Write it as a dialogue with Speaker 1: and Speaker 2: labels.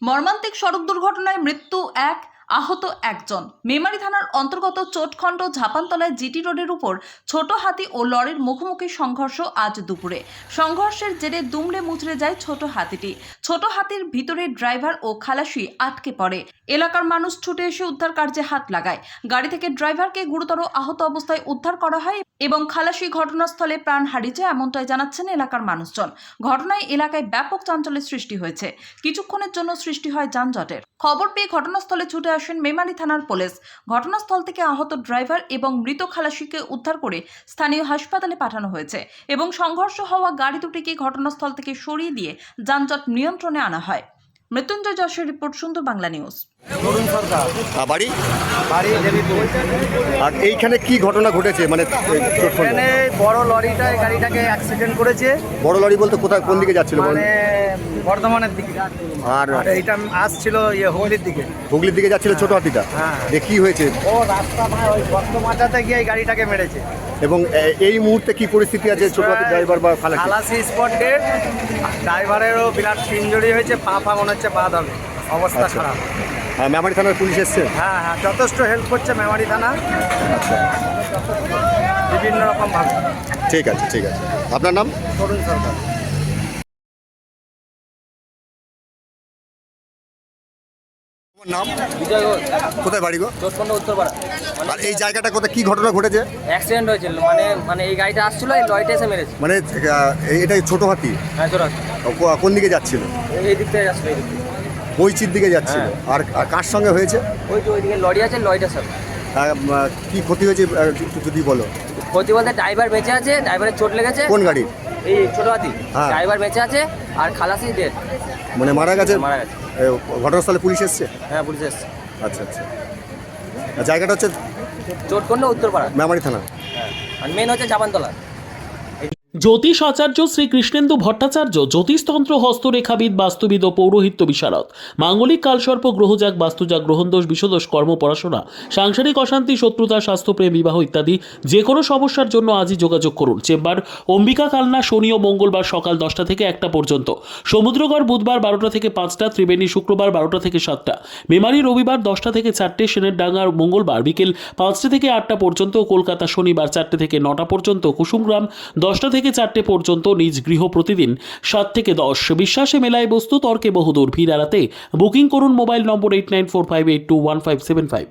Speaker 1: মর্মান্তিক সড়ক দুর্ঘটনায় মৃত্যু এক, আহত একজন। মেমারি থানার অন্তর্গত চোটখণ্ড ঝাপানতলায় জিটি রোডের উপর ছোট হাতি ও লরির মুখোমুখি সংঘর্ষ আজ দুপুরে। সংঘর্ষের জেরে দুমড়ে মুচড়ে যায় ছোট হাতিটি। ছোট হাতির ভিতরে ড্রাইভার ও খালাসি আটকে পড়ে। এলাকার মানুষ ছুটে এসে উদ্ধার কার্যে হাত লাগায়। গাড়ি থেকে ড্রাইভারকে গুরুতর আহত অবস্থায় উদ্ধার করা হয় এবং খালাসি ঘটনাস্থলে প্রাণ হারিয়েছে এমনটাই জানাচ্ছেন এলাকার মানুষজন। ঘটনায় এলাকায় ব্যাপক চাঞ্চল্যের সৃষ্টি হয়েছে। কিছুক্ষণের জন্য সৃষ্টি হয় যানজটের। খবর পেয়ে ঘটনাস্থলে ছুটে আসেন মেমারি থানার পুলিশ। ঘটনাস্থল থেকে আহত ড্রাইভার এবং মৃত খালাসিকে উদ্ধার করে স্থানীয় হাসপাতালে পাঠানো হয়েছে এবং সংঘর্ষ হওয়া গাড়ি দুটিকে ঘটনাস্থল থেকে সরিয়ে দিয়ে যানজট নিয়ন্ত্রণে আনা হয়। মৃত্যুঞ্জয় যশের রিপোর্ট, সুন্দর বাংলা নিউজ।
Speaker 2: বাড়ি আর এইখানে কি ঘটনা ঘটেছে? মানে
Speaker 3: এখানে বড় লরিটা গাড়িটাকে অ্যাক্সিডেন্ট করেছে।
Speaker 2: বড় লরি বলতে কোথায়, কোন দিকে যাচ্ছিল?
Speaker 3: মানে বর্ধমানের দিকে,
Speaker 2: আর
Speaker 3: এইটা আসছিল হুগলির দিকে।
Speaker 2: হুগলির দিকে যাচ্ছিল ছোট হাতিটা।
Speaker 3: হ্যাঁ।
Speaker 2: কি হয়েছে?
Speaker 3: ও রাস্তা ওই গর্ত মাথাতে গিয়ে এই গাড়িটাকে মেরেছে।
Speaker 2: এবং এই মুহূর্তে কি পরিস্থিতি আছে ছোট হাতির ড্রাইভার বা খালাসি?
Speaker 3: খালাসি স্পট ডেড, ড্রাইভারেরও বিরাট ইনজুরি হয়েছে, পা মনে হচ্ছে বাদ হবে, অবস্থা
Speaker 2: আচ্ছা।
Speaker 3: খারাপ।
Speaker 2: মেমারি থানার পুলিশ এসছে?
Speaker 3: হ্যাঁ, যথেষ্ট হেল্প করছে মেমারি থানা,
Speaker 2: আচ্ছা,
Speaker 3: বিভিন্ন রকম ভাবে।
Speaker 2: ঠিক আছে, ঠিক আছে। আপনার নাম?
Speaker 3: তরুণ সরকার।
Speaker 2: নাম?
Speaker 4: বিজয় ঘোষ,
Speaker 2: কোথায় বাড়ি গো?
Speaker 4: চোটখণ্ড উত্তরপাড়া।
Speaker 2: আর এই জায়গাটা কোথায়, কি ঘটনা ঘটেছে?
Speaker 4: অ্যাক্সিডেন্ট হয়েছিল, মানে এই গাড়িটা আসছিল, এই লরিটা এসে মেরেছে।
Speaker 2: মানে এটাই ছোট হাতি
Speaker 4: হ্যাঁ, চোরা
Speaker 2: কোন দিকে যাচ্ছিল?
Speaker 4: এই দিক থেকে আসলো, এই দিক থেকে।
Speaker 2: বইচির দিকে যাচ্ছিল। আর কার সঙ্গে হয়েছে?
Speaker 4: ওইদিকে লরি আছে, লরিটার সাথে।
Speaker 2: কি ক্ষতি হয়েছে একটু যদি বলো।
Speaker 4: ক্ষতি বলতে ড্রাইভার বেঁচে আছে, ড্রাইভারের চোট লেগেছে।
Speaker 2: কোন গাড়ি?
Speaker 4: এই ছোট হাতি।
Speaker 2: হ্যাঁ।
Speaker 4: ড্রাইভার বেঁচে আছে আর খালাসি ডেড,
Speaker 2: মানে মারা গেছে?
Speaker 4: মারা গেছে।
Speaker 2: ঘটনাস্থলে পুলিশ এসছে?
Speaker 4: হ্যাঁ, পুলিশ এসছে।
Speaker 2: আচ্ছা, আচ্ছা। আর জায়গাটা হচ্ছে
Speaker 4: চোটখণ্ড উত্তরপাড়া।
Speaker 2: মেমারি থানা।
Speaker 4: হ্যাঁ, আর মেন হচ্ছে জাপানতলা।
Speaker 5: জ্যোতিষ আচার্য শ্রী কৃষ্ণেন্দু ভট্টাচার্য জ্যোতিষতন্ত্র, হস্তরেখাবিদ, বাস্তুবিদ ও পৌরোহিত্য বিশারদ। মাঙ্গলিক কালসর্প, গ্রহজাগ, বাস্তুজাগ, গ্রহণদোষ, বিষদোষ, কর্ম, পড়াশোনা, সাংসারিক অশান্তি, শত্রুতা, স্বাস্থ্যপ্রেম, বিবাহ ইত্যাদি যে কোনো সমস্যার জন্য আজই যোগাযোগ করুন। চেম্বার অম্বিকা কালনা, শনি ও মঙ্গলবার সকাল 10টা থেকে 1টা পর্যন্ত, সমুদ্রগড় বুধবার 12টা থেকে 5টা, ত্রিবেণী শুক্রবার 12টা থেকে 7টা, মেমারি রবিবার 10টা থেকে 4টে, সেনের ডাঙ্গার মঙ্গলবার বিকেল 5টা থেকে 8টা পর্যন্ত, কলকাতা শনিবার 4টে থেকে 9টা পর্যন্ত, কুসুমগ্রাম 10টা থেকে 4টে পর্যন্ত, নিজ গৃহ প্রতিদিন 7 থেকে 10। বিশ্বাসে মেলায় বস্তু, তর্কে বহুদূর। ভিড় এড়াতে বুকিং করুন মোবাইল নম্বর 8945821575।